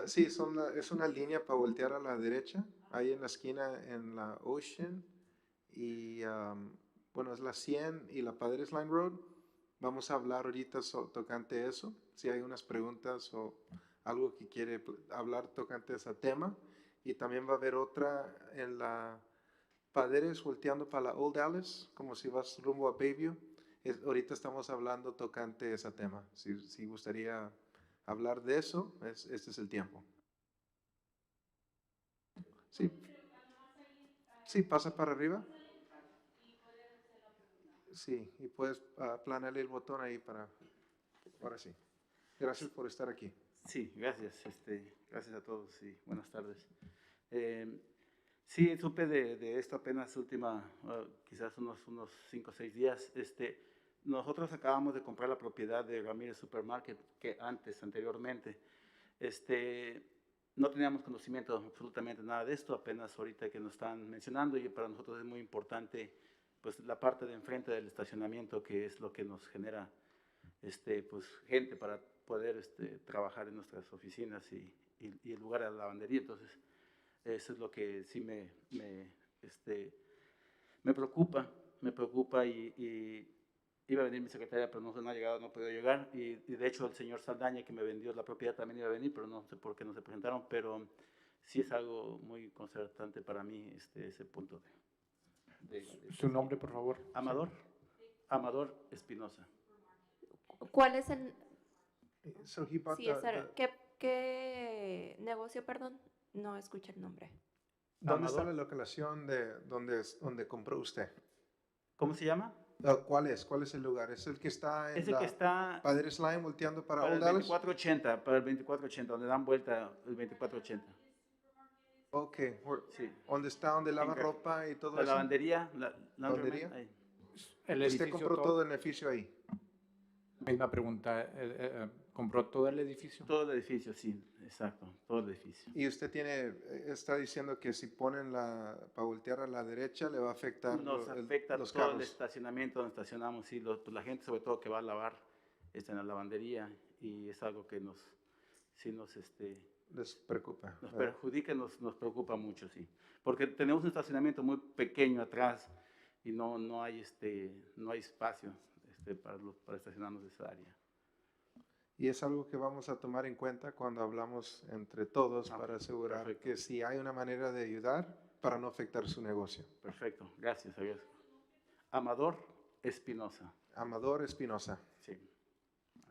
Sí, es una línea para voltear a la derecha, ahí en la esquina en la Ocean y, bueno, es la 100 y la Padres Line Road. Vamos a hablar ahorita tocante eso, si hay unas preguntas o algo que quiere hablar tocante ese tema. Y también va a haber otra en la Paderes volteando para la Old Dallas, como si vas rumbo a Bayview. Ahorita estamos hablando tocante ese tema. Si gustaría hablar de eso, este es el tiempo. Sí, sí, pasa para arriba. Sí, y puedes planearle el botón ahí para... Ahora sí. Gracias por estar aquí. Sí, gracias. Gracias a todos y buenas tardes. Sí, supe de esto apenas quizás unos 5 o 6 días. Nosotros acabamos de comprar la propiedad de Ramírez Supermarket, que anteriormente. No teníamos conocimiento absolutamente nada de esto, apenas ahorita que nos están mencionando, y para nosotros es muy importante pues la parte de enfrente del estacionamiento, que es lo que nos genera pues gente para poder trabajar en nuestras oficinas y el lugar de la lavandería. Entonces eso es lo que sí me preocupa y iba a venir mi secretaria, pero no ha llegado, no ha podido llegar. Y de hecho el señor Saldaña, que me vendió la propiedad, también iba a venir, pero no sé por qué no se presentaron. Pero sí es algo muy concertante para mí ese punto Su nombre, por favor. Amador Espinosa. ¿Cuál es el...? So he bought Sí, ¿qué negocio, perdón? No escuché el nombre. ¿Dónde está Amador. la localización de donde compró usted? ¿Cómo se llama? ¿Cuál es? ¿Cuál es el lugar? ¿Es el que está en Ese que está Padres Line volteando para para Old el Dallas? 2480, para el 2480, donde dan vuelta el 2480. Ok, Sí. donde lava En ropa y todo la eso. lavandería, ¿Lavandería? ahí. El ¿Usted edificio compró todo el edificio ahí? Misma pregunta. ¿Compró todo el edificio? Todo el edificio, sí, exacto, todo el edificio. Y usted está diciendo que si ponen para voltear a la derecha le va a afectar Nos afecta los todo el carros. estacionamiento donde estacionamos, sí, pues la gente sobre todo que va a lavar está en la lavandería, y es algo que nos Les preocupa. nos perjudica, nos preocupa mucho, sí. Porque tenemos un estacionamiento muy pequeño atrás y no hay espacio para estacionarnos en esa área. Y es algo que vamos a tomar en cuenta cuando hablamos entre todos para asegurar perfecto. que si hay una manera de ayudar para no afectar su negocio. Perfecto, gracias, adiós. Amador Espinosa. Amador Espinosa. Sí.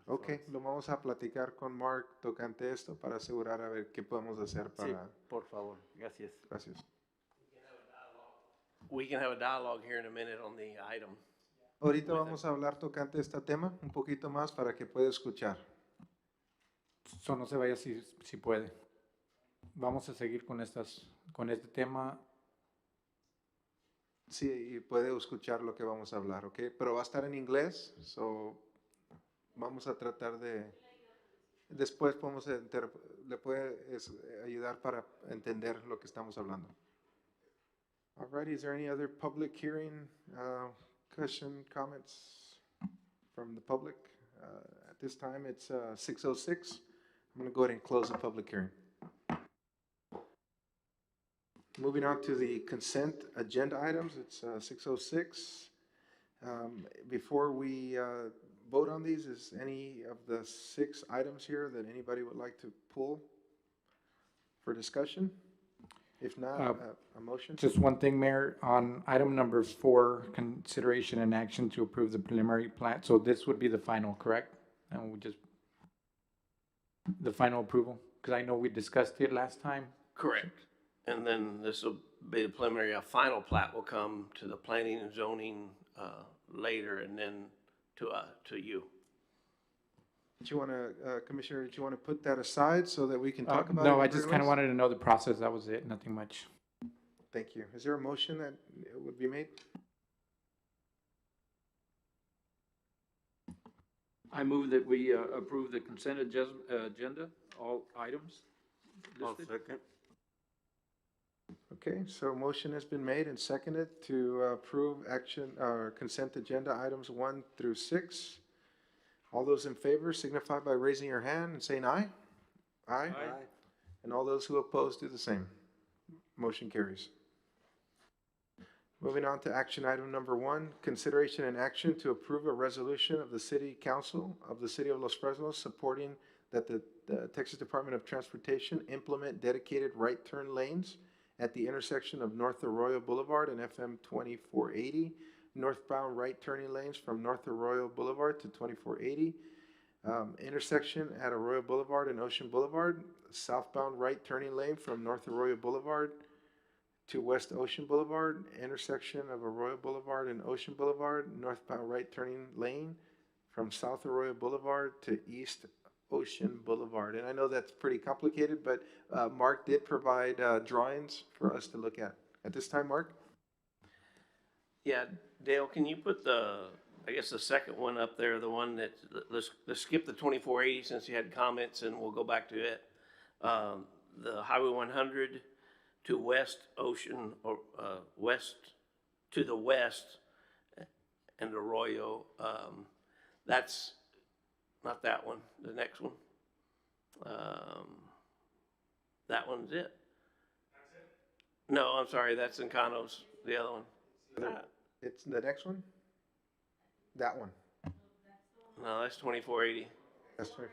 Ok, lo vamos a platicar con Mark tocante esto para asegurar a ver qué podemos hacer para... Sí, por favor, gracias. Gracias. We can have a dialogue here in a minute on the item. Ahorita vamos a hablar tocante este tema un poquito más para que pueda escuchar. No se vaya si puede. Vamos a seguir con este tema. Sí, y puede escuchar lo que vamos a hablar, ¿ok? Pero va a estar en inglés, vamos a tratar de... Después le puede ayudar para entender lo que estamos hablando. All right, is there any other public hearing, question, comments from the public? At this time, it's 6:06. I'm going to go ahead and close the public hearing. Moving on to the consent agenda items, it's 6:06. Before we vote on these, is any of the 6 items here that anybody would like to pull for discussion? If not, a motion? Just one thing, Mayor, on item number 4, consideration and action to approve the preliminary plat. So this would be the final, correct? And the final approval? Because I know we discussed it last time. Correct. And then this will be the preliminary, a final plat will come to the planning and zoning later, and then to you. Do you want to, Commissioner, do you want to put that aside so that we can talk about it? No, I just kind of wanted to know the process. That was it, nothing much. Thank you. Is there a motion that would be made? I move that we approve the consent agenda, all items listed. Second. Okay, so a motion has been made and seconded to approve consent agenda items 1 through 6. All those in favor signify by raising your hand and saying aye. Aye. And all those who oppose do the same. Motion carries. Moving on to action item number 1, consideration and action to approve a resolution of the City Council of the City of Los Fresnos supporting that the Texas Department of Transportation implement dedicated right turn lanes at the intersection of North Arroyo Boulevard and FM 2480, northbound right turning lanes from North Arroyo Boulevard to 2480, intersection at Arroyo Boulevard and Ocean Boulevard, southbound right turning lane from North Arroyo Boulevard to West Ocean Boulevard, intersection of Arroyo Boulevard and Ocean Boulevard, northbound right turning lane from South Arroyo Boulevard to East Ocean Boulevard. And I know that's pretty complicated, but Mark did provide drawings for us to look at. At this time, Mark? Yeah, Dale, can you put I guess the second one up there, the one that, let's skip the 2480 since you had comments and we'll go back to it. The Highway 100 to West Ocean, or to the west and Arroyo, that's not that one, the next one. That one's it. That's it? No, I'm sorry, that's Encanos, the other one. It's the next one? That one. No, that's 2480. That's right.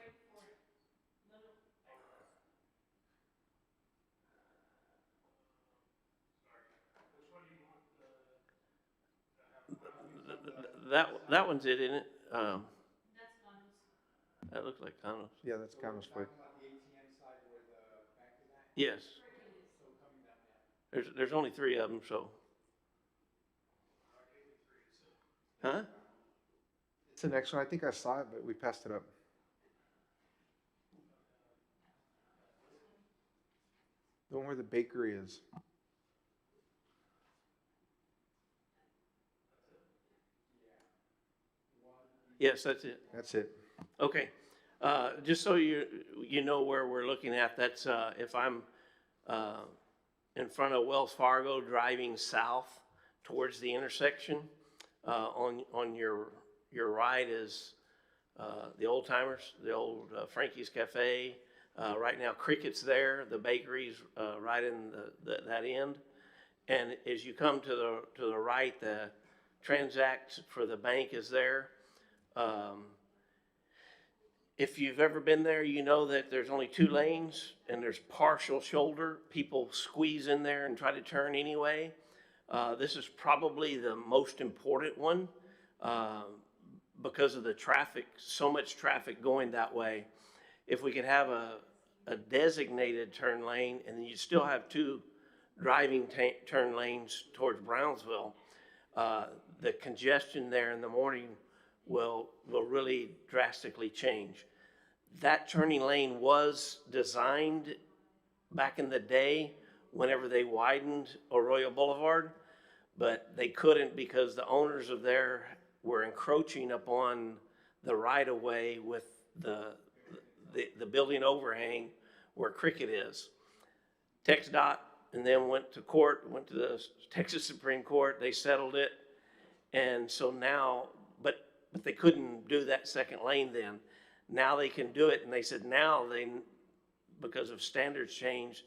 That one's it, isn't it? That looks like Canos. Yeah, that's Canos Way. Yes. There's only 3 of them, so. Huh? It's the next one. I think I saw it, but we passed it up. The one where the bakery is. Yes, that's it. That's it. Okay. Just so you know where we're looking at, that's if I'm in front of Wells Fargo driving south towards the intersection, on your right is the Old Timers, the old Frankie's Cafe. Right now Cricket's there, the bakery's right in that end. And as you come to the right, the Transact for the bank is there. If you've ever been there, you know that there's only 2 lanes and there's partial shoulder. People squeeze in there and try to turn anyway. This is probably the most important one because of the traffic, so much traffic going that way. If we could have a designated turn lane and then you still have 2 driving turn lanes towards Brownsville, the congestion there in the morning will really drastically change. That turning lane was designed back in the day whenever they widened Arroyo Boulevard, but they couldn't because the owners of there were encroaching upon the right-of-way with the building overhang where Cricket is. TxDOT and then went to court, went to the Texas Supreme Court, they settled it, and so now, but they couldn't do that second lane then. Now they can do it, and they said now because of standards change,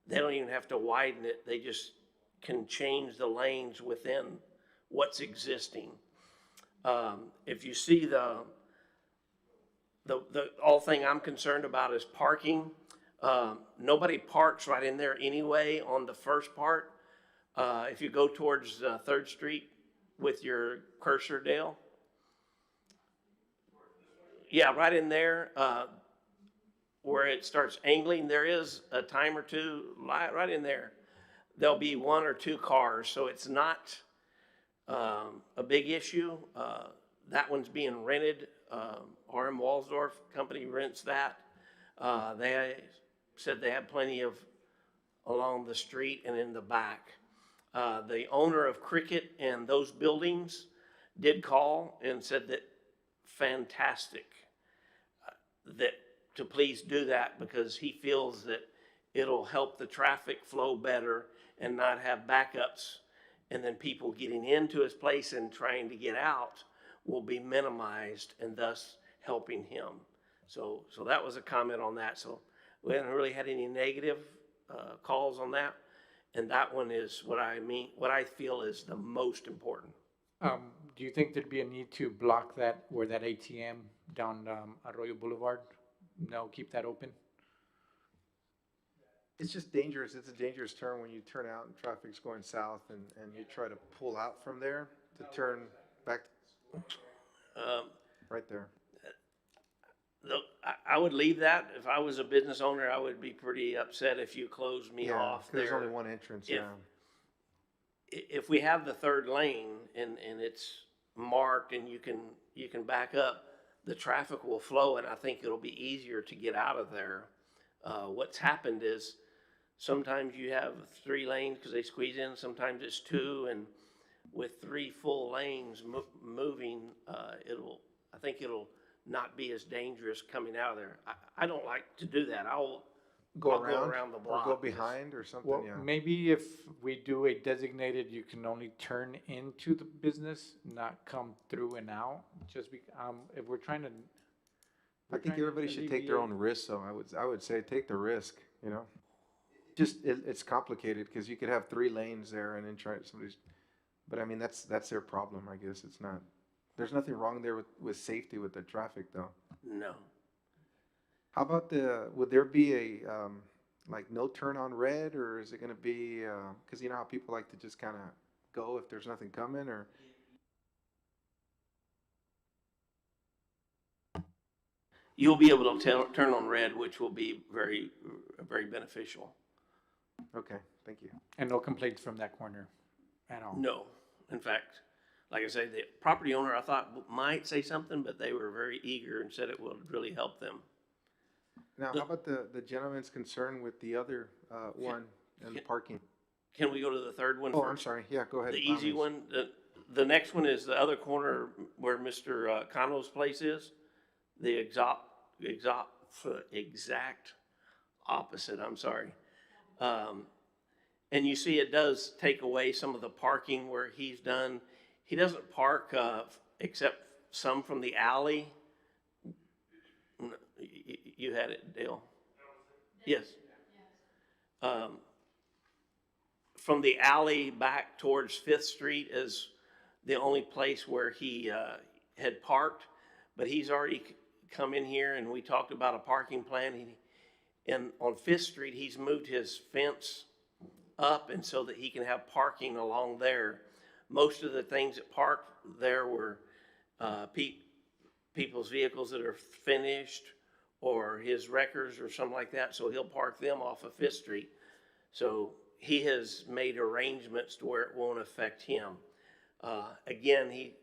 they don't even have to widen it. They just can change the lanes within what's existing. If you see the all thing I'm concerned about is parking. Nobody parks right in there anyway on the first part. If you go towards 3rd Street with your cursor, Dale. Yeah, right in there where it starts angling, there is a time or 2 right in there. There'll be 1 or 2 cars, so it's not a big issue. That one's being rented. R.M. Walsdorf Company rents that. They said they have plenty of along the street and in the back. The owner of Cricket and those buildings did call and said that fantastic, that to please do that because he feels that it'll help the traffic flow better and not have backups, and then people getting into his place and trying to get out will be minimized and thus helping him. So that was a comment on that. So We haven't really had any negative, calls on that. And that one is what I feel is the most important. Do you think there'd be a need to block that, where that ATM down, Arroyo Boulevard? No, keep that open? It's just dangerous. It's a dangerous turn when you turn out and traffic's going south and you try to pull out from there to turn back right there. Look, I would leave that. If I was a business owner, I would be pretty upset if you closed me Yeah, off 'cause there's there. only one entrance, If- yeah. If we have the third lane and it's marked and you can back up, the traffic will flow and I think it'll be easier to get out of there. What's happened is sometimes you have 3 lanes because they squeeze in, sometimes it's 2, and with 3 full lanes moving, I think it'll not be as dangerous coming out of there. I don't like to do that. I'll go around the block. Or go behind or something, Well, yeah. maybe if we do a designated, you can only turn into the business, not come through and out, just if we're trying to. I we're think trying to everybody should take their own alleviate- risk, though. I would say take the risk, you know? It's complicated because you could have 3 lanes there and then but I mean, that's their problem, I guess. It's not, there's nothing wrong there with safety with the traffic, though. No. How about would there be a, like no turn on red, or is it gonna be, cause you know how people like to just kinda go if there's nothing coming, or? You'll be able to turn on red, which will be very, very beneficial. Okay, thank you. And no complaints from that corner at all? No, in fact, like I say, the property owner, I thought might say something, but they were very eager and said it would really help them. Now, how about the gentleman's concern with the other, one and the parking? Can we go to the third one Oh, first? I'm sorry, yeah, go ahead. The easy one, the next one is the other corner where Mr. Cano's place is. The exact opposite, I'm sorry. And you see it does take away some of the parking where he's done. He doesn't park, except some from the alley. You had it, Dale? Yes. From the alley back towards Fifth Street is the only place where he had parked, but he's already come in here and we talked about a parking plan. And on Fifth Street, he's moved his fence up and so that he can have parking along there. Most of the things that parked there were people's vehicles that are finished or his wreckers or something like that, so he'll park them off of Fifth Street. So he has made arrangements to where it won't affect him. Again, he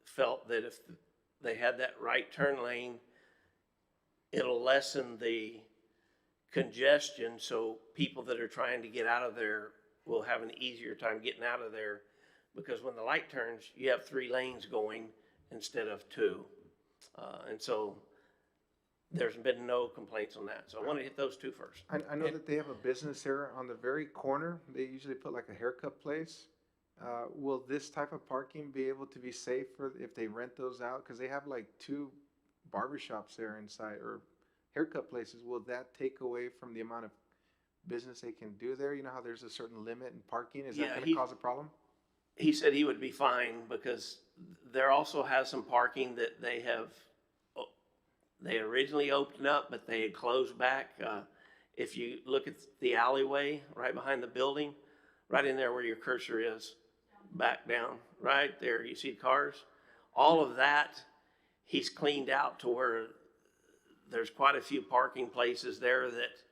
felt that if they had that right turn lane, it'll lessen the congestion, so people that are trying to get out of there will have an easier time getting out of there, because when the light turns, you have 3 lanes going instead of 2. And so there's been no complaints on that. So I want to hit those 2 first. I know that they have a business there on the very corner. They usually put like a haircut place. Will this type of parking be able to be safe if they rent those out? Cause they have like 2 barbershops there inside, or haircut places. Will that take away from the amount of business they can do there? You know how there's a certain limit in parking? Is Yeah, that gonna cause a problem? He said he would be fine because there also has some parking that they originally opened up, but they had closed back. If you look at the alleyway right behind the building, right in there where your cursor is, back down, right there, you see cars. All of that, he's cleaned out to where there's quite a few parking places there that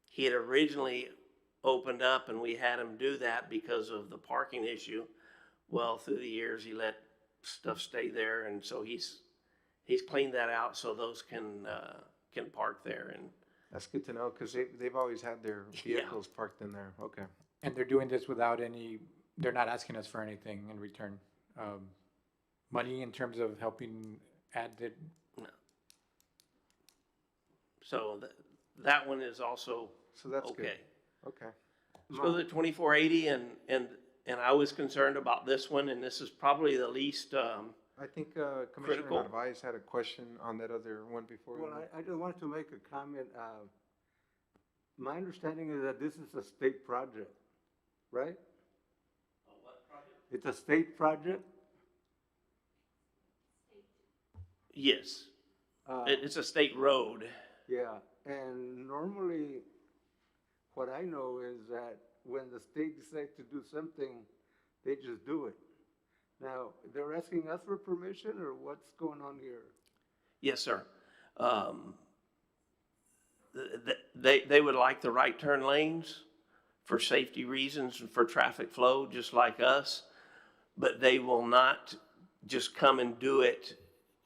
he had originally opened up, and we had him do that because of the parking issue. Well, through the years, he let stuff stay there, and so he's cleaned that out so those can park there. And That's good to know, cause they've always had their vehicles parked in there. Okay. And they're doing this without they're not asking us for anything in return? Money in terms of helping add the, so that one is also So that's good. okay. Okay. Let's go to the 2480, and I was concerned about this one, and this is probably the least, I think, Commissioner Critical. Narvaez had a question on that other one before. Well, I just wanted to make a comment. My understanding is that this is a state project, right? It's a state project? Yes, Uh, it's a state road. Yeah, and normally, what I know is that when the state decides to do something, they just do it. Now, they're asking us for permission, or what's going on here? Yes, sir. They would like the right turn lanes for safety reasons and for traffic flow, just like us. But they will not just come and do it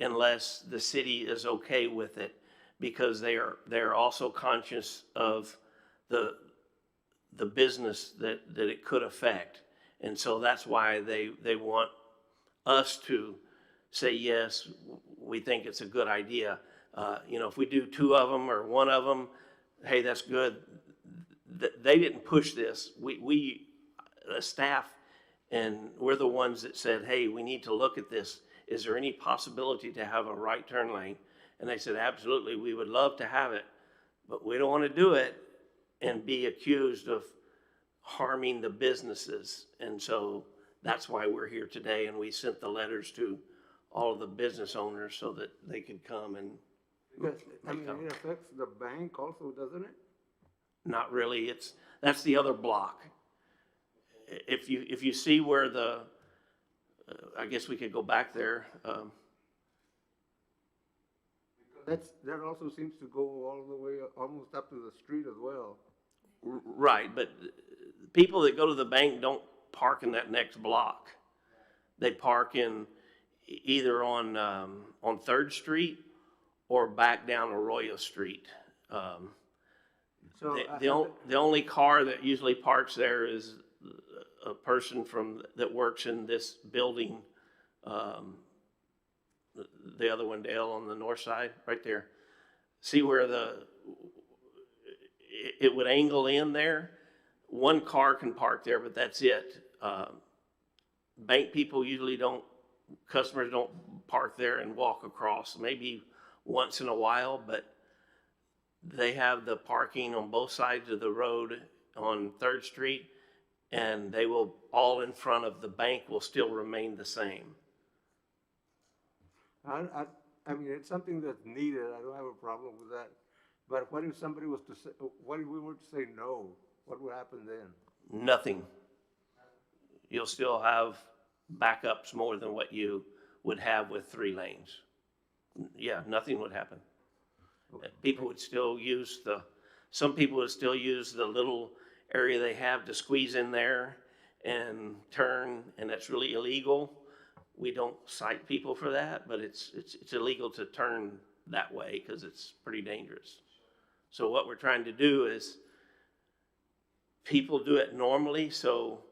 unless the city is okay with it, because they're also conscious of the business that it could affect. And so that's why they want us to say, yes, we think it's a good idea. If we do two of them or one of them, hey, that's good. They didn't push this. We staff, and we're the ones that said, hey, we need to look at this. Is there any possibility to have a right turn lane? And they said, absolutely, we would love to have it, but we don't want to do it and be accused of harming the businesses. And so that's why we're here today, and we sent the letters to all of the business owners so that they could come and, Because, I mean, it affects the bank also, doesn't it? not really, that's the other block. If you see where I guess we could go back there. That also seems to go all the way, almost up to the street as well. Right, but people that go to the bank don't park in that next block. They park in either on 3rd Street or back down Arroyo Street. So, The only car that usually parks there is a person that works in this building, the other one, Dale, on the north side, right there. See where it would angle in there? One car can park there, but that's it. Bank people usually customers don't park there and walk across, maybe once in a while, but they have the parking on both sides of the road on 3rd Street, and they will, all in front of the bank will still remain the same. I mean, it's something that's needed, I don't have a problem with that. But what if somebody was to say, what if we were to say no? What would happen then? Nothing. You'll still have backups more than what you would have with 3 lanes. Yeah, nothing would happen. People would still use some people would still use the little area they have to squeeze in there and turn, and that's really illegal. We don't cite people for that, but it's illegal to turn that way because it's pretty dangerous. So what we're trying to do is, people do it normally, so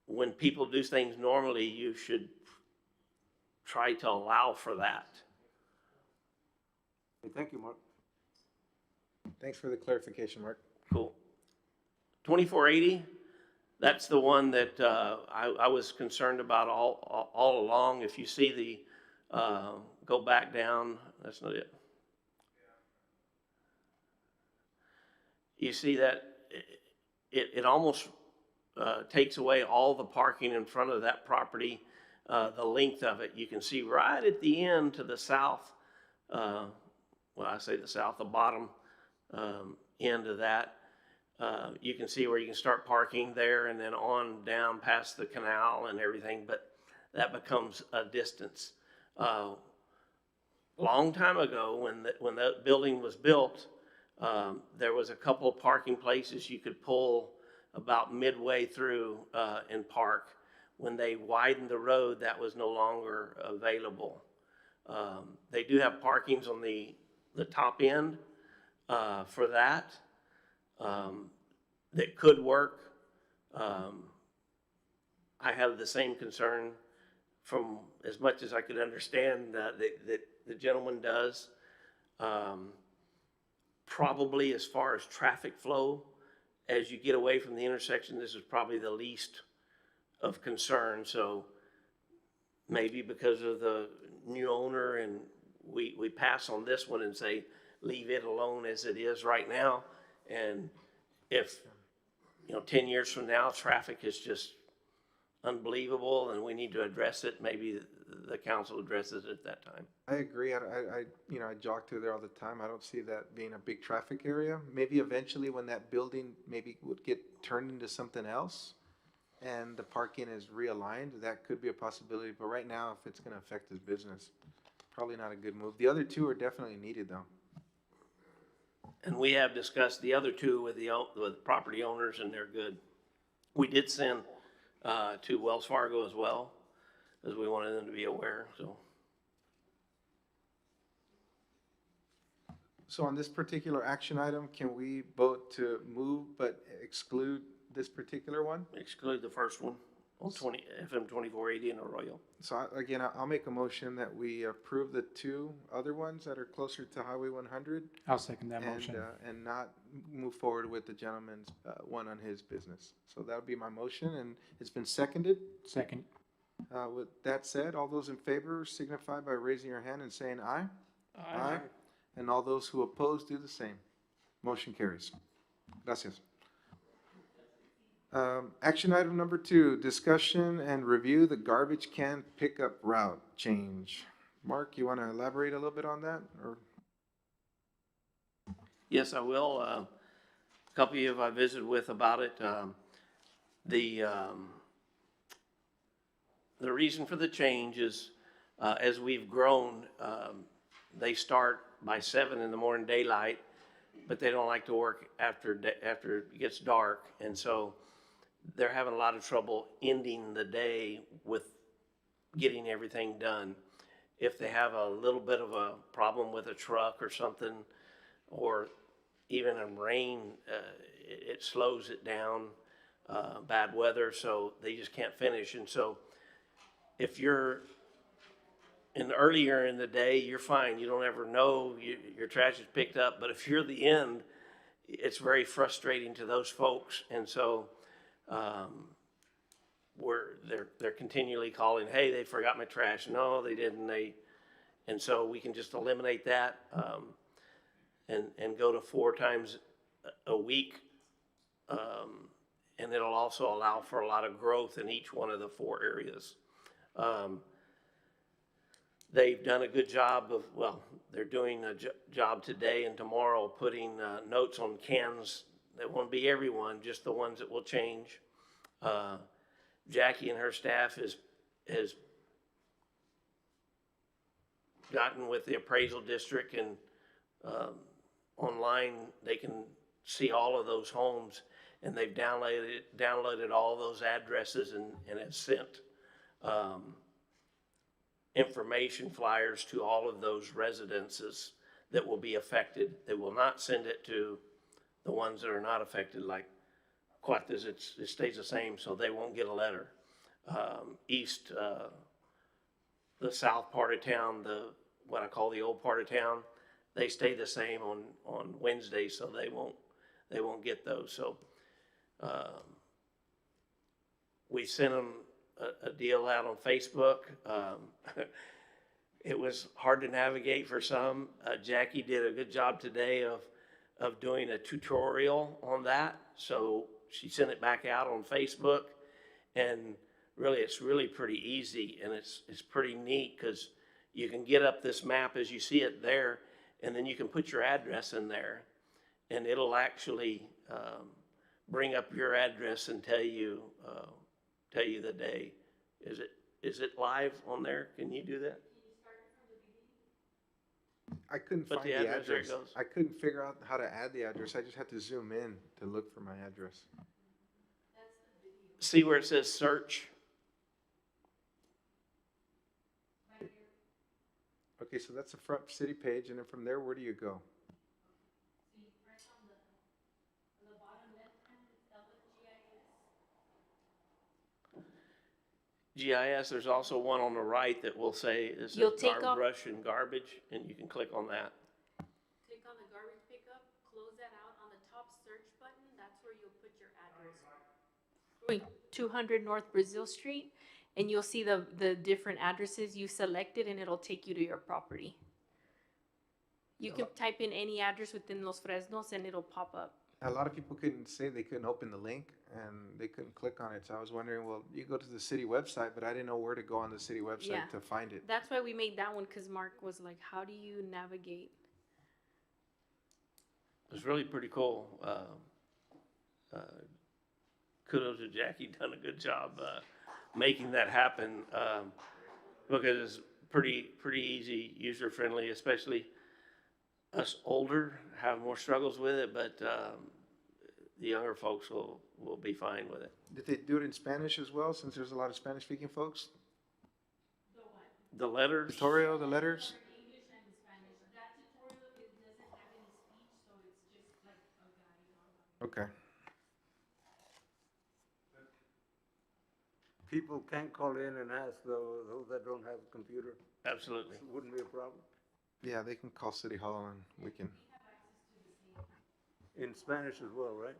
when people do things normally, you should try to allow for that. Thank you, Mark. Thanks for the clarification, Mark. Cool. 2480, that's the one that I was concerned about all along. If you see go back down, that's not it. You see that it almost takes away all the parking in front of that property, the length of it. You can see right at the end to the south, well, I say the south, the bottom end of that. You can see where you can start parking there and then on down past the canal and everything, but that becomes a distance. Long time ago, when that building was built, there was a couple of parking places you could pull about midway through and park. When they widened the road, that was no longer available. They do have parkings on the top end for that. That could work. I have the same concern from as much as I could understand that the gentleman does. Probably as far as traffic flow, as you get away from the intersection, this is probably the least of concern. So maybe because of the new owner and we pass on this one and say, leave it alone as it is right now. And if, 10 years from now, traffic is just unbelievable and we need to address it, maybe the council addresses it at that time. I agree. I jog through there all the time. I don't see that being a big traffic area. Maybe eventually when that building maybe would get turned into something else and the parking is realigned, that could be a possibility. But right now, if it's gonna affect his business, probably not a good move. The other two are definitely needed though. And we have discussed the other two with property owners, and they're good. We did send to Wells Fargo as well, because we wanted them to be aware, so. So on this particular action item, can we vote to move but exclude this particular one? Exclude the first one on FM 2480 in Arroyo. So again, I'll make a motion that we approve the two other ones that are closer to Highway 100 I'll second that motion. and not move forward with the gentleman's one on his business. So that'll be my motion, and it's been seconded. Second. With that said, all those in favor signify by raising your hand and saying aye. Aye. And all those who oppose do the same. Motion carries. Gracias. Action item number 2, discussion and review the garbage can pickup route change. Mark, you want to elaborate a little bit on that, or? Yes, I will. A couple of you I visited with about it. The reason for the change is, as we've grown, they start by 7 in the morning daylight, but they don't like to work after it gets dark. And so they're having a lot of trouble ending the day with getting everything done. If they have a little bit of a problem with a truck or something, or even in rain, it slows it down, bad weather, so they just can't finish. And so if you're earlier in the day, you're fine. You don't ever know your trash is picked up. But if you're the end, it's very frustrating to those folks. And so they're continually calling, hey, they forgot my trash. No, they didn't. And so we can just eliminate that and go to 4 times a week. And it'll also allow for a lot of growth in each one of the 4 areas. They've done a good job they're doing a job today and tomorrow putting notes on cans. That won't be everyone, just the ones that will change. Jackie and her staff has gotten with the appraisal district, and online they can see all of those homes, and they've downloaded all those addresses and have sent information flyers to all of those residences that will be affected. They will not send it to the ones that are not affected, like Cuates. It stays the same, so they won't get a letter. East, the south part of town, what I call the old part of town, they stay the same on Wednesday, so they won't get those. So we sent them a deal out on Facebook. It was hard to navigate for some. Jackie did a good job today of doing a tutorial on that. So she sent it back out on Facebook, and really, it's really pretty easy, and it's pretty neat because you can get up this map as you see it there, and then you can put your address in there, and it'll actually bring up your address and tell you the day. Is it live on there? Can you do that? I couldn't But find the the address, there it address. goes. I couldn't figure out how to add the address. I just had to zoom in to look for my address. See where it says search? Okay, so that's the front city page, and then from there, where do you go? GIS, there's also one on the right that will say, this You'll is take off- brush and garbage, and you can click on that. Click on the garbage pickup, close that out. On the top search button, that's where you'll put your address. 200 North Brazil Street, and you'll see the different addresses you selected, and it'll take you to your property. You can type in any address within Los Fresnos and it'll pop up. A lot of people couldn't say they couldn't open the link and they couldn't click on it. So I was wondering, well, you go to the city website, but I didn't know where to go on the city Yeah. website to find it. That's why we made that one, because Mark was like, how do you navigate? It's really pretty cool. Kudos to Jackie, done a good job, making that happen, because it's pretty easy, user-friendly, especially us older have more struggles with it, but, the younger folks will be fine with it. Did they do it in Spanish as well, since there's a lot of Spanish-speaking folks? The letters, Tutorial, the letters? English and Spanish. That tutorial doesn't have any speech, so it's just like a guide on. Okay. People can call in and ask, though, those that don't have a computer, absolutely. wouldn't be a problem. Yeah, they can call City Hall and we can. In Spanish as well, right?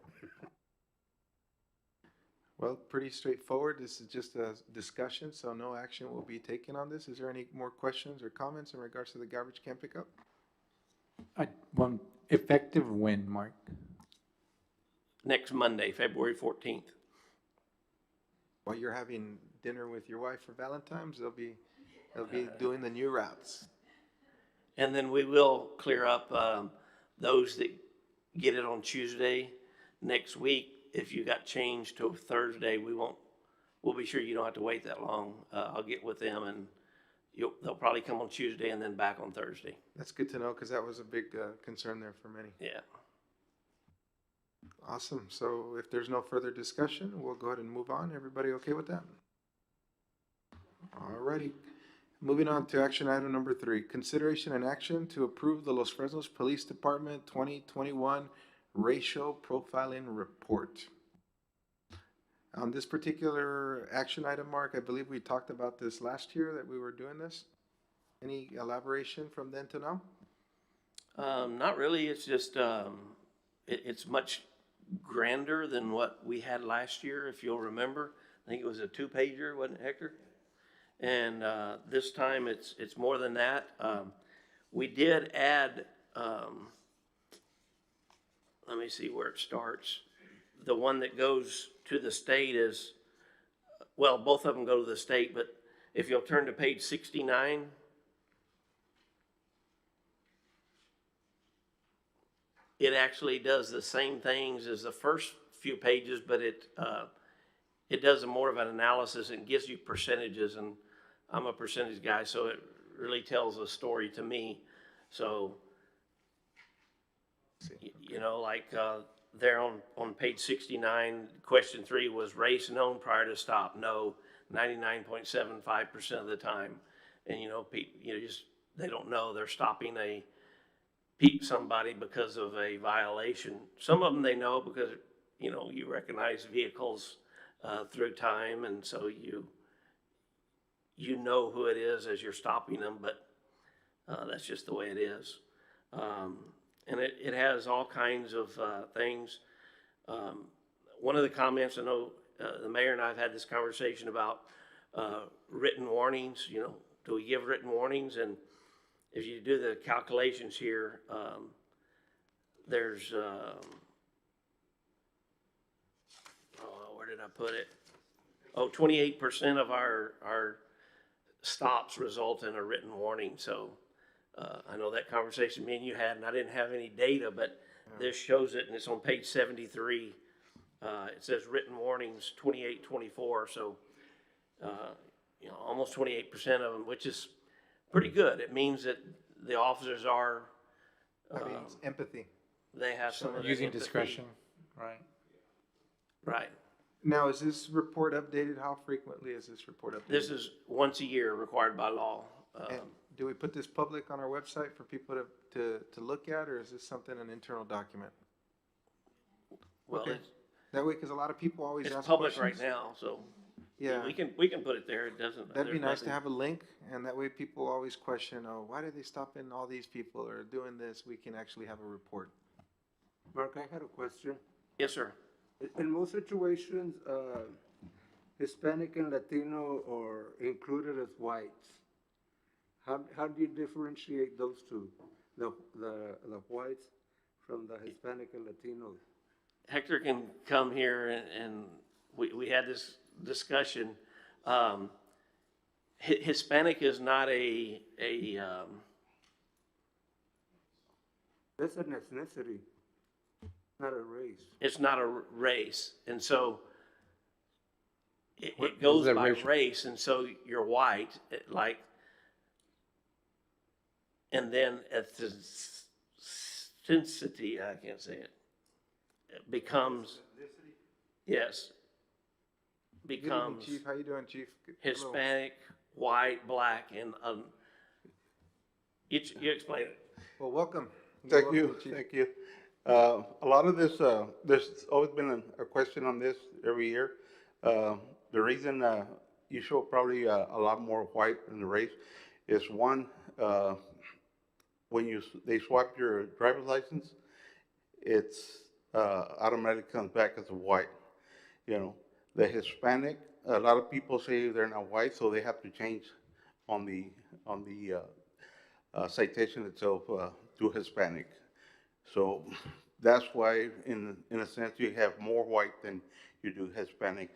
Well, pretty straightforward. This is just a discussion, so no action will be taken on this. Is there any more questions or comments in regards to the garbage can pickup? One effective when, Mark? Next Monday, February 14th. While you're having dinner with your wife for Valentine's, they'll be doing the new routes. And then we will clear up, those that get it on Tuesday next week. If you got changed to Thursday, we'll be sure you don't have to wait that long. I'll get with them and they'll probably come on Tuesday and then back on Thursday. That's good to know, because that was a big concern there for many. Yeah. Awesome. So if there's no further discussion, we'll go ahead and move on. Everybody okay with that? Alrighty. Moving on to action item number 3, consideration and action to approve the Los Fresnos Police Department 2021 Racial Profiling Report. On this particular action item, Mark, I believe we talked about this last year that we were doing this. Any elaboration from then to now? Not really. It's just, it's much grander than what we had last year, if you'll remember. I think it was a 2-pager, wasn't it, Hector? And this time it's more than that. We did add, let me see where it starts. The one that goes to the state is, well, both of them go to the state, but if you'll turn to page 69. It actually does the same things as the first few pages, but it does more of an analysis and gives you percentages, and I'm a percentage guy, so it really tells a story to me. So, you know, like there on page 69, question 3 was race known prior to stop. No, 99.75% of the time. And, you know, just, they don't know they're stopping somebody because of a violation. Some of them they know because, you know, you recognize vehicles through time, and so you know who it is as you're stopping them, but that's just the way it is. And it has all kinds of things. One of the comments, I know the mayor and I have had this conversation about written warnings. You know, do we give written warnings? And if you do the calculations here, there's, where did I put it? 28% of our stops result in a written warning. So I know that conversation me and you had, and I didn't have any data, but this shows it, and it's on page 73. It says written warnings 2824. So you know, almost 28% of them, which is pretty good. It means that the officers are, That means empathy. they have some of that Using empathy. discretion, right? Right. Now, is this report updated? How frequently is this report updated? This is once a year required by law. And do we put this public on our website for people to look at, or is this something, an internal document? Well, Okay. That way, because a lot of people always it's ask public questions. right now, so Yeah, we can put it there. It doesn't. that'd be there's nice to nothing- have a link, and that way people always question, oh, why did they stop in all these people or doing this? We can actually have a report. Mark, I had a question. Yes, sir. In most situations, Hispanic and Latino are included as whites. How do you differentiate those two? the whites from the Hispanic and Latinos. Hector can come here and we had this discussion. Hispanic is not That's an ethnicity, not a race. it's not a race. And so What it is goes the by racial- race, and so you're white, like, and then ethnicity, I can't say it, it becomes, yes, Good evening, becomes Chief. How you doing, Chief? Hello. Hispanic, white, black, and, you explain it. Well, welcome. Thank Welcome, you, Chief. thank you. A lot of this, there's always been a question on this every year. The reason you show probably a lot more white in the race is one, when they swipe your driver's license, it's automatically comes back as a white. You know, the Hispanic, a lot of people say they're not white, so they have to change on the citation itself to Hispanic. So that's why, in a sense, you have more white than you do Hispanic.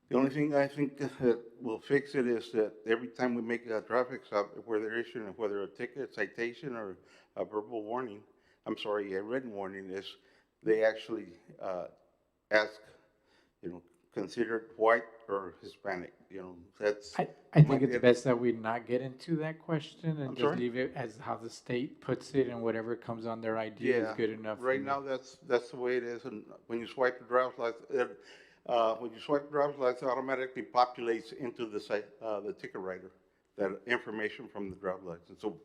The only thing I think that will fix it is that every time we make a traffic stop, where they're issuing, whether a ticket, citation, or a verbal warning, I'm sorry, a written warning, is they actually ask, considered white or Hispanic. That's. I think it's best that we not get into that question and I'm just sorry? leave it as how the state puts it, and whatever comes on their ID is good enough. for Right me. now, that's the way it is, and when you swipe the driver's license, it automatically populates into the ticket writer, that information from the driver's license, so,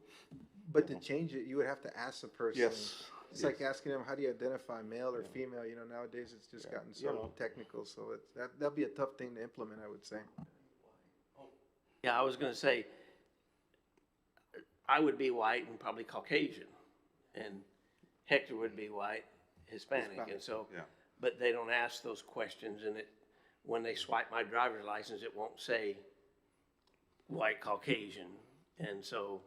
But to change it, you would have to ask the person. yes. It's like asking them, how do you identify male or female? Nowadays it's just gotten so technical, so that'd be a tough thing to implement, I would say. Yeah, I was gonna say, I would be white and probably Caucasian, and Hector would be white, Hispanic, and so, Yeah. but they don't ask those questions, and when they swipe my driver's license, it won't say white Caucasian, and so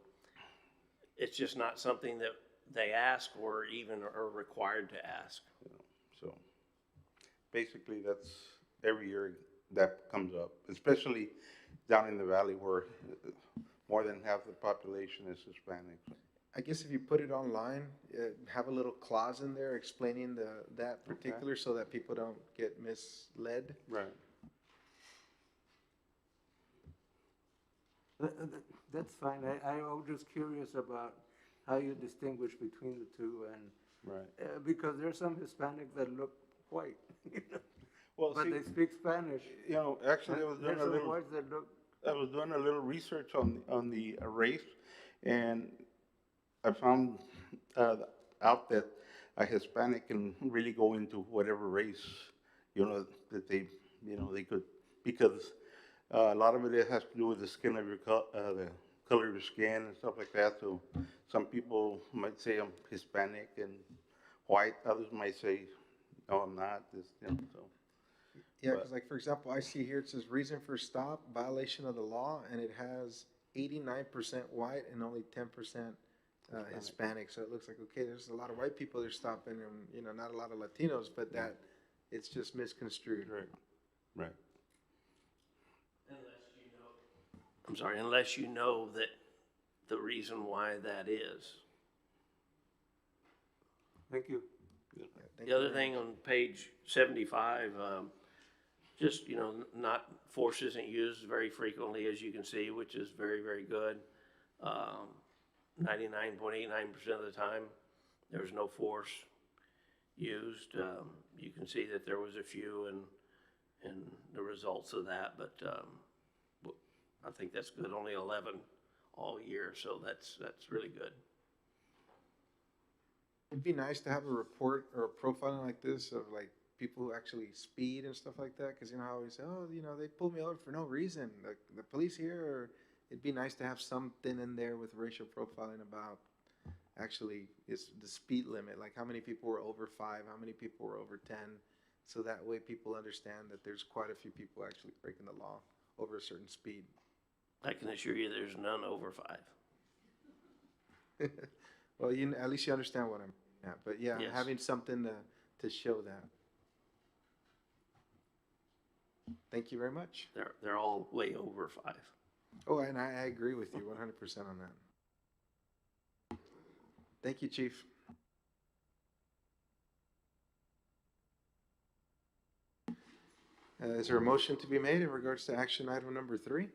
it's just not something that they ask or even are required to ask. So, basically, that's every year that comes up, especially down in the valley where more than half the population is Hispanic. I guess if you put it online, have a little clause in there explaining that particular so that people don't get misled. Right. That's fine. I was just curious about how you distinguish between the two, and Right. because there's some Hispanic that look white, Well, but see, they speak Spanish. actually, I was doing There's a some little. whites that look. I was doing a little research on the race, and I found out that a Hispanic can really go into whatever race, that they could, because a lot of it has to do with the skin of the color of your skin and stuff like that. So some people might say I'm Hispanic and white. Others might say, no, I'm not. So. Yeah, But- because like, for example, I see here, it says reason for stop, violation of the law, and it has 89% white and only 10% Hispanic. So it looks like, okay, there's a lot of white people that are stopping and, not a lot of Latinos, but it's just misconstrued. Right. Right. I'm sorry, unless you know that the reason why that is. Thank you. Thank The other you very thing on page 75, just, not, force isn't used very frequently, as you can see, which is very, very good. 99.89% of the time, there's no force used. You can see that there was a few and the results of that, but I think that's good. Only 11 all year, so that's really good. It'd be nice to have a report or a profiling like this of like people who actually speed and stuff like that, because how we say, oh, they pulled me over for no reason. The police here, or it'd be nice to have something in there with racial profiling about actually is the speed limit, like how many people were over 5, how many people were over 10, so that way people understand that there's quite a few people actually breaking the law over a certain speed. I can assure you there's none over 5. Well, at least you understand what I'm, at, but yeah, Yes. having something to show that. Thank you very much. They're all way over 5. Oh, and I agree with you 100% on that. Thank you, Chief. Is there a motion to be made in regards to action item number 3?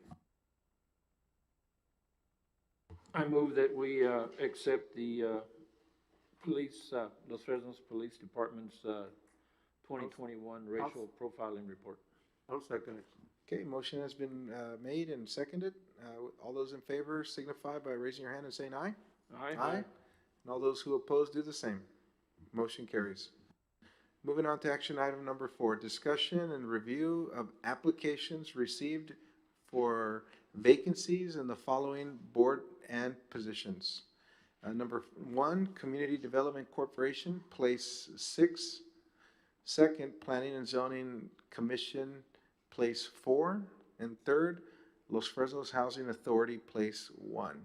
I move that we, accept the, police, Los Fresnos Police Department's, 2021 racial profiling report. I'll second it. Okay, motion has been made and seconded. All those in favor signify by raising your hand and saying aye. Aye. And all those who oppose do the same. Motion carries. Moving on to action item number 4, discussion and review of applications received for vacancies in the following board and positions. Number 1, Community Development Corporation, place 6. Second, Planning and Zoning Commission, place 4. And third, Los Fresnos Housing Authority, place 1.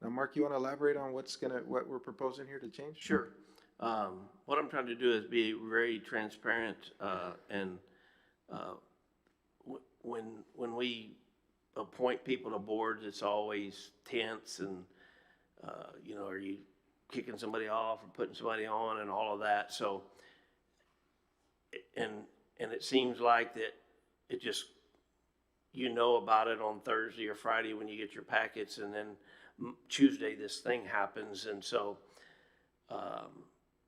Now, Mark, you want to elaborate on what we're proposing here to change? Sure. What I'm trying to do is be very transparent, and when we appoint people to boards, it's always tense and, you know, are you kicking somebody off or putting somebody on and all of that. So, and it seems like that it just, you know about it on Thursday or Friday when you get your packets, and then Tuesday this thing happens. And so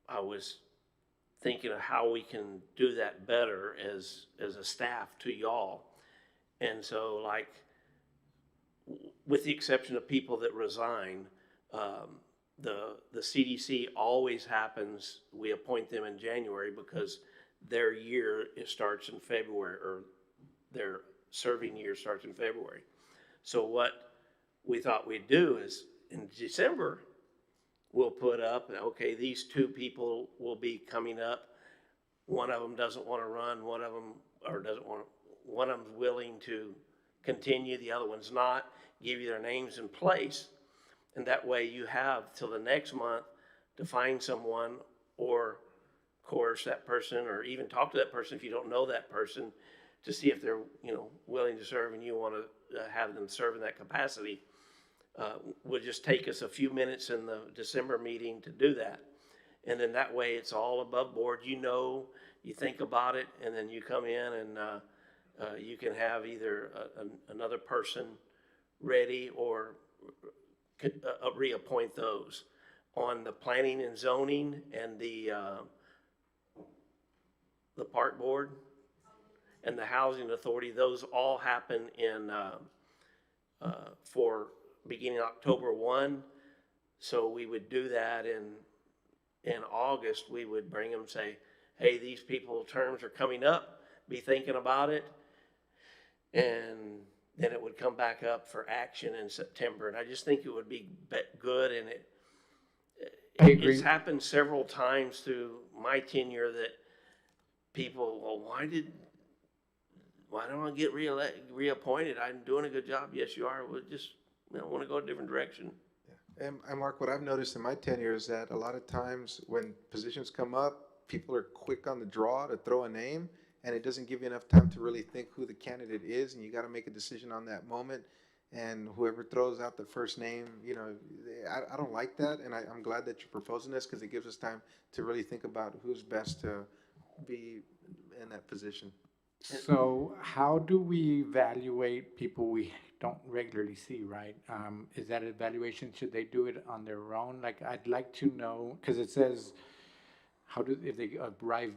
I was thinking of how we can do that better as a staff to y'all. And so, like, with the exception of people that resign, the CDC always happens, we appoint them in January because their year, it starts in February, or their serving year starts in February. So what we thought we'd do is in December, we'll put up, okay, these 2 people will be coming up. One of them doesn't want to run, one of them's willing to continue, the other one's not. Give you their names in place, and that way you have till the next month to find someone, or coerce that person, or even talk to that person if you don't know that person, to see if they're, you know, willing to serve and you want to have them serve in that capacity. Would just take us a few minutes in the December meeting to do that. And then that way it's all above board, you know, you think about it, and then you come in and you can have either another person ready, or reappoint those. On the planning and zoning and the park board and the housing authority, those all happen in for beginning October 1. So we would do that in August. We would bring them, say, hey, these people terms are coming up, be thinking about it. And then it would come back up for action in September. And I just think it would be good. And I agree. it's happened several times through my tenure that people, well, why don't I get reappointed? I'm doing a good job. Yes, you are. We'll just, you know, want to go a different direction. And Mark, what I've noticed in my tenure is that a lot of times when positions come up, people are quick on the draw to throw a name, and it doesn't give you enough time to really think who the candidate is, and you got to make a decision on that moment. And whoever throws out the first name, you know, I don't like that, and I'm glad that you're proposing this because it gives us time to really think about who's best to be in that position. So how do we evaluate people we don't regularly see, right? Is that evaluation, should they do it on their own? Like, I'd like to know, because it says, if they arrive,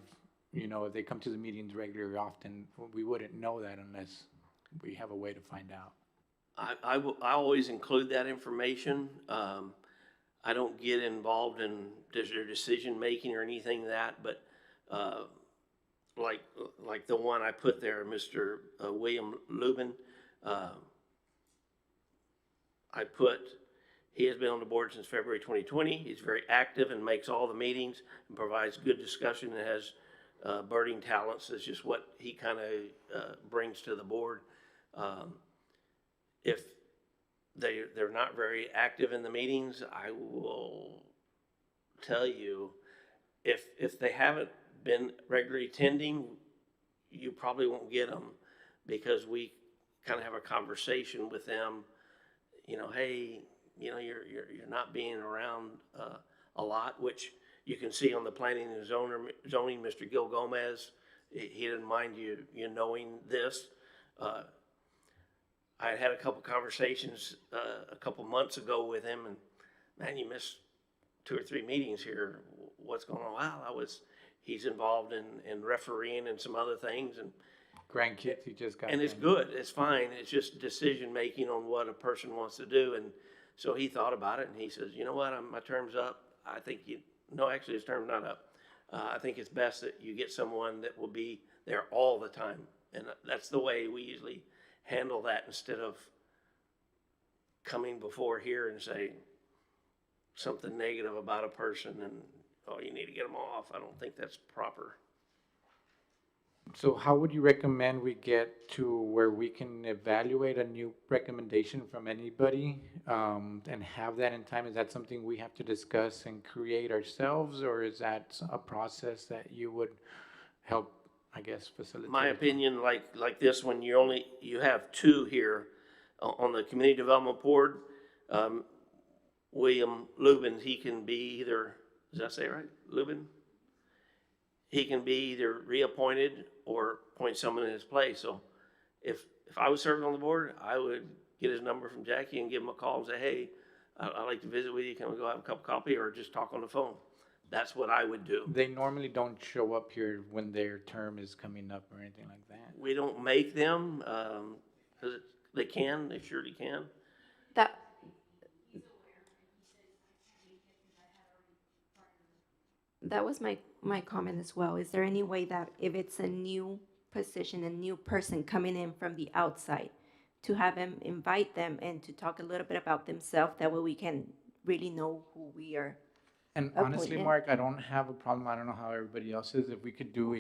you know, if they come to the meetings regularly often, we wouldn't know that unless we have a way to find out. I always include that information. I don't get involved in their decision making or anything like that, but like the one I put there, Mr. William Lubin, he has been on the board since February 2020. He's very active and makes all the meetings and provides good discussion and has birding talents. That's just what he kind of brings to the board. If they're not very active in the meetings, I will tell you, if they haven't been regularly attending, you probably won't get them, because we kind of have a conversation with them, you know, hey, you know, you're not being around a lot, which you can see on the planning and zoning, Mr. Gil Gomez, he didn't mind you knowing this. I had a couple conversations a couple months ago with him, and man, you missed 2 or 3 meetings here. What's going on? Wow, he's involved in refereeing and some other things, and Grandkids, he just got. and it's them. good. It's fine. It's just decision making on what a person wants to do. And so he thought about it, and he says, you know what, my term's up. I think actually his term's not up. I think it's best that you get someone that will be there all the time. And that's the way we usually handle that, instead of coming before here and say something negative about a person and, oh, you need to get them off. I don't think that's proper. So how would you recommend we get to where we can evaluate a new recommendation from anybody, and have that in time? Is that something we have to discuss and create ourselves, or is that a process that you would help, I guess, facilitate? My opinion, like this one, you have 2 here on the community development board. William Lubin, he can be either, does that say it right? Lubin? He can be either reappointed or appoint someone in his place. So if I was serving on the board, I would get his number from Jackie and give him a call and say, hey, I'd like to visit with you. Can we go have a cup of coffee, or just talk on the phone? That's what I would do. They normally don't show up here when their term is coming up or anything like that. We don't make them, because they surely can. That, that was my comment as well. Is there any way that if it's a new position, a new person coming in from the outside, to have them invite them and to talk a little bit about themselves? That way we can really know who we are. And honestly, appointed. Mark, I don't have a problem. I don't know how everybody else is. If we could do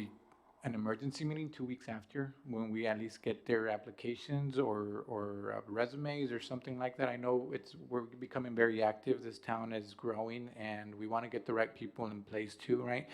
an emergency meeting 2 weeks after, when we at least get their applications or resumes or something like that. I know we're becoming very active. This town is growing, and we want to get the right people in place too, right?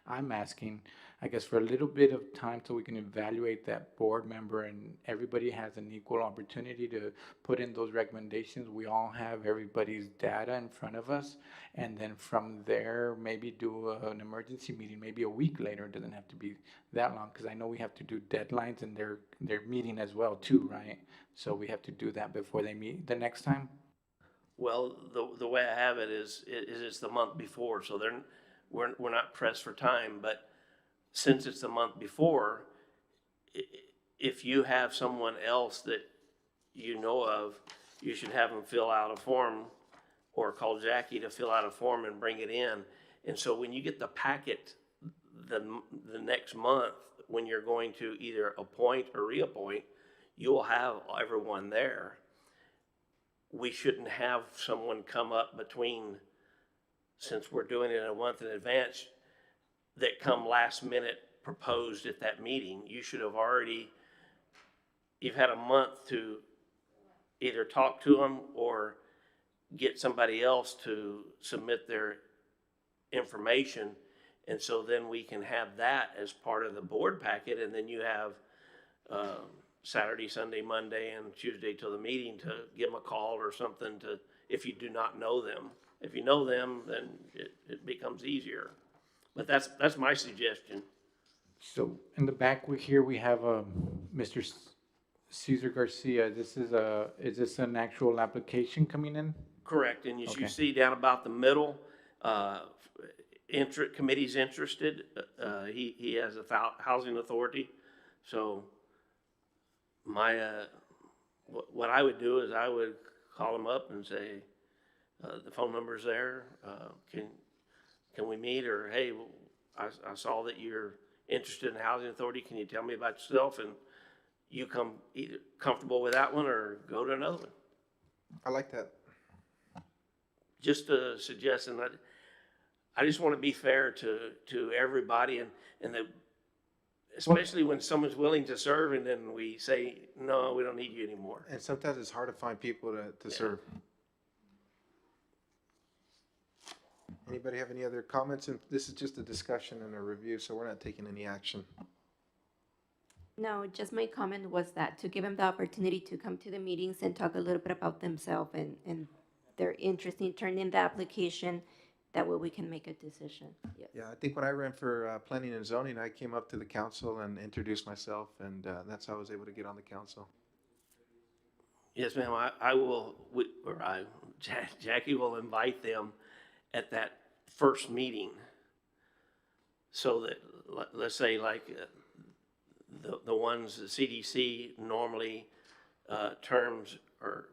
I'm asking, I guess, for a little bit of time so we can evaluate that board member, and everybody has an equal opportunity to put in those recommendations. We all have everybody's data in front of us, and then from there, maybe do an emergency meeting, maybe a week later. It doesn't have to be that long, because I know we have to do deadlines, and they're meeting as well too, right? So we have to do that before they meet the next time. Well, the way I have it is it's the month before, so we're not pressed for time. But since it's the month before, if you have someone else that you know of, you should have them fill out a form, or call Jackie to fill out a form and bring it in. And so when you get the packet the next month, when you're going to either appoint or reappoint, you will have everyone there. We shouldn't have someone come up between, since we're doing it a month in advance, that come last minute proposed at that meeting. You should have you've had a month to either talk to them or get somebody else to submit their information. And so then we can have that as part of the board packet, and then you have Saturday, Sunday, Monday, and Tuesday till the meeting to give them a call or something, if you do not know them. If you know them, then it becomes easier. But that's my suggestion. So in the back we have Mr. Cesar Garcia. Is this an actual application coming in? Correct, and as you Okay. see down about the middle, committee's interested. He has a housing authority. So what I would do is I would call him up and say, the phone number's there, can we meet? Or, hey, I saw that you're interested in the housing authority, can you tell me about yourself? And you come either comfortable with that one or go to another one. I like that. Just a suggestion. I just want to be fair to everybody, and especially when someone's willing to serve, and then we say, no, we don't need you anymore. And sometimes it's hard to find people to serve. Anybody have any other comments? And this is just a discussion and a review, so we're not taking any action. No, just my comment was that to give them the opportunity to come to the meetings and talk a little bit about themselves and their interest in turning in the application. That way we can make a decision. Yes. Yeah, I think when I ran for planning and zoning, I came up to the council and introduced myself, and that's how I was able to get on the council. Yes, ma'am, I will, Jackie will invite them at that first meeting. So that, let's say like the ones, the CDC normally terms, or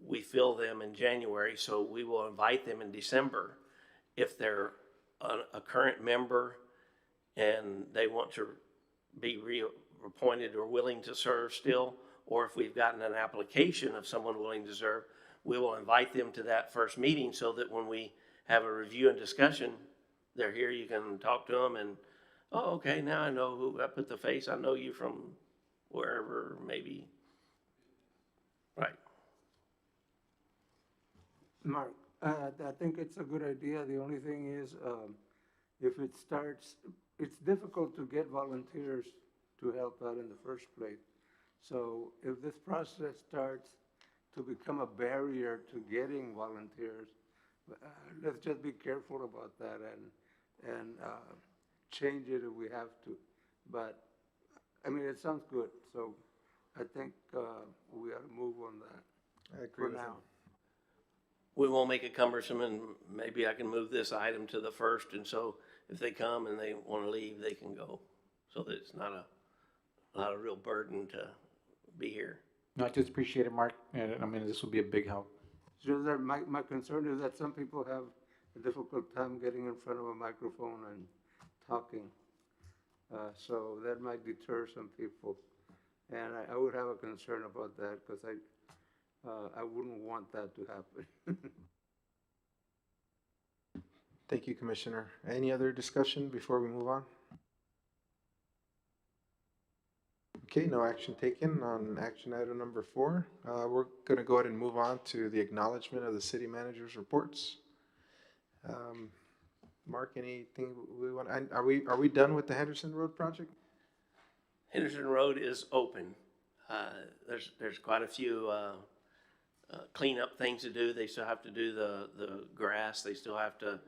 we fill them in January, so we will invite them in December. If they're a current member and they want to be reappointed or willing to serve still, or if we've gotten an application of someone willing to serve, we will invite them to that first meeting so that when we have a review and discussion, they're here, you can talk to them and, oh, okay, now I know who, I put the face, I know you from wherever, maybe. Right. Mark, I think it's a good idea. The only thing is, if it starts, it's difficult to get volunteers to help out in the first place. So if this process starts to become a barrier to getting volunteers, let's just be careful about that and change it if we have to. But, I mean, it sounds good, so I think we ought to move on that I agree for with now. We won't make it cumbersome, and maybe I can move this item to the first, and so if they come and they want to leave, they can go. So that it's not a real burden to be here. No, I just appreciate it, Mark. I mean, this will be a big help. Just that my concern is that some people have a difficult time getting in front of a microphone and talking. So that might deter some people. And I would have a concern about that because I wouldn't want that to happen. Thank you, Commissioner. Any other discussion before we move on? Okay, no action taken on action item number 4. We're going to go ahead and move on to the acknowledgement of the city manager's reports. Mark, anything we want? Are we done with the Henderson Road project? Henderson Road is open. There's quite a few cleanup things to do. They still have to do the grass. They still have to.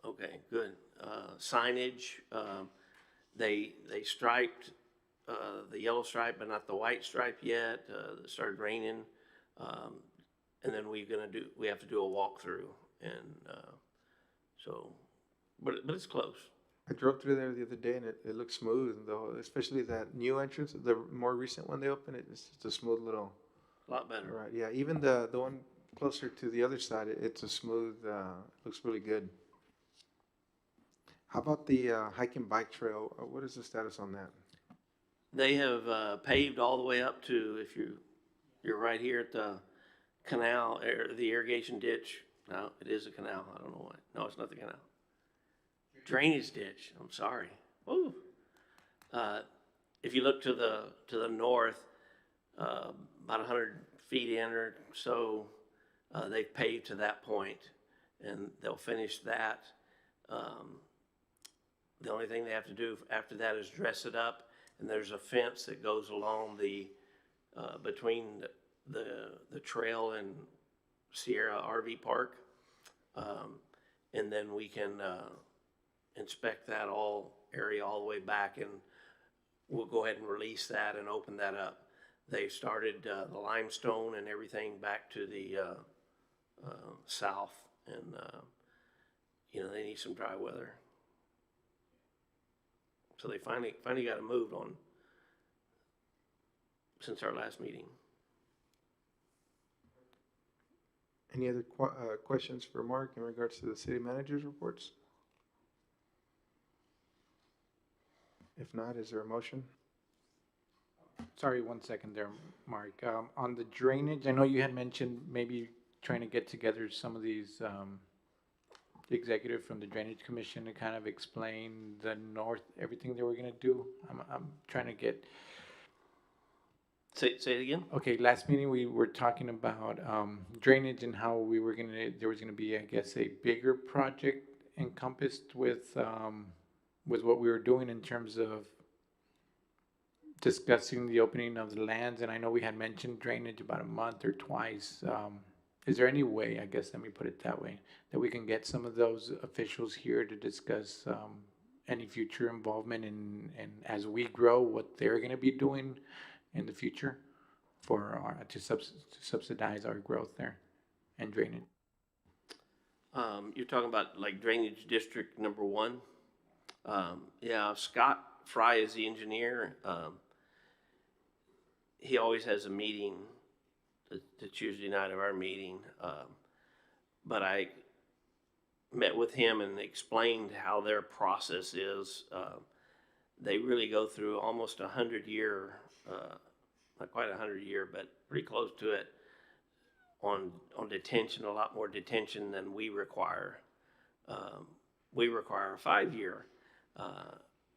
Okay, good. Signage. They striped the yellow stripe, but not the white stripe yet. It started raining, and then we have to do a walkthrough, and so, but it's close. I drove through there the other day and it looks smooth, though, especially that new entrance, the more recent one they opened. It's just a smooth little. A lot better. Right, yeah. Even the one closer to the other side, it's a smooth. Looks really good. How about the hike and bike trail? What is the status on that? They have paved all the way up to, if you're right here at the canal, the irrigation ditch. No, it is a canal. I don't know why. No, it's not the canal. Drainage ditch. I'm sorry. Ooh. If you look to the north, about 100 feet in or so, they've paved to that point, and they'll finish that. The only thing they have to do after that is dress it up, and there's a fence that goes along the between the trail and Sierra RV Park, and then we can inspect that area all the way back, and we'll go ahead and release that and open that up. They started the limestone and everything back to the south, and they need some dry weather. So they finally got it moved on since our last meeting. Any other questions for Mark in regards to the city manager's reports? If not, is there a motion? Sorry, 1 second there, Mark. On the drainage, I know you had mentioned maybe trying to get together some of these, the executive from the Drainage Commission to kind of explain the north, everything they were gonna do. I'm trying to get, Say it again? Okay, last meeting, we were talking about drainage and how we were gonna, there was gonna be, I guess, a bigger project encompassed with what we were doing in terms of discussing the opening of the lands, and I know we had mentioned drainage about a month or twice. Is there any way, I guess, let me put it that way, that we can get some of those officials here to discuss any future involvement in, and as we grow, what they're gonna be doing in the future for our, to subsidize our growth there and drainage? You're talking about like Drainage District number 1? Yeah, Scott Fry is the engineer. He always has a meeting, the Tuesday night of our meeting. But I met with him and explained how their process is. They really go through almost 100-year, not quite 100-year, but pretty close to it, on detention, a lot more detention than we require. We require a 5-year.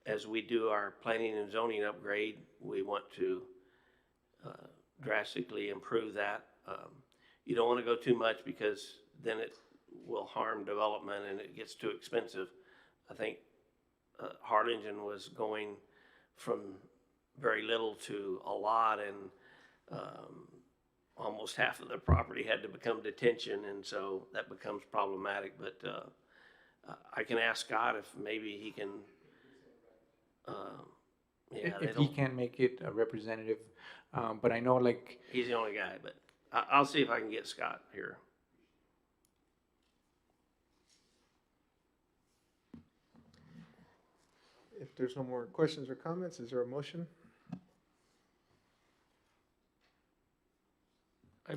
As we do our planning and zoning upgrade, we want to drastically improve that. You don't want to go too much because then it will harm development and it gets too expensive. I think Harlingen was going from very little to a lot, and almost half of the property had to become detention, and so that becomes problematic. But I can ask Scott if maybe he can. Yeah, If he can make it a representative, but I know like, he's the only guy, but I'll see if I can get Scott here. If there's no more questions or comments, is there a motion?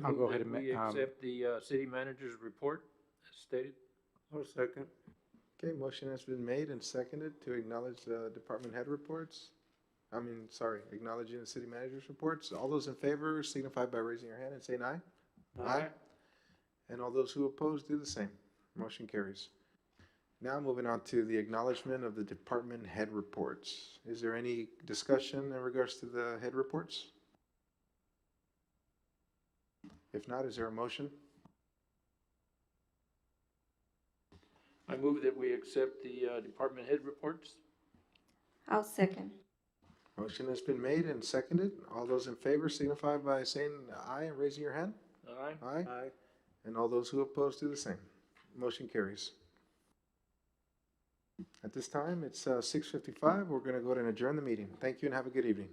I'll go ahead and We accept the city manager's report as stated. I'll second. Okay, motion has been made and seconded to acknowledge the department head reports. Acknowledging the city manager's reports. All those in favor signify by raising your hand and saying aye. Aye. And all those who oppose do the same. Motion carries. Now moving on to the acknowledgement of the department head reports. Is there any discussion in regards to the head reports? If not, is there a motion? I move that we accept the department head reports. I'll second. Motion has been made and seconded. All those in favor signify by saying aye and raising your hand. Aye. Aye. Aye. And all those who oppose do the same. Motion carries. At this time, it's 6:55. We're going to go ahead and adjourn the meeting. Thank you and have a good evening.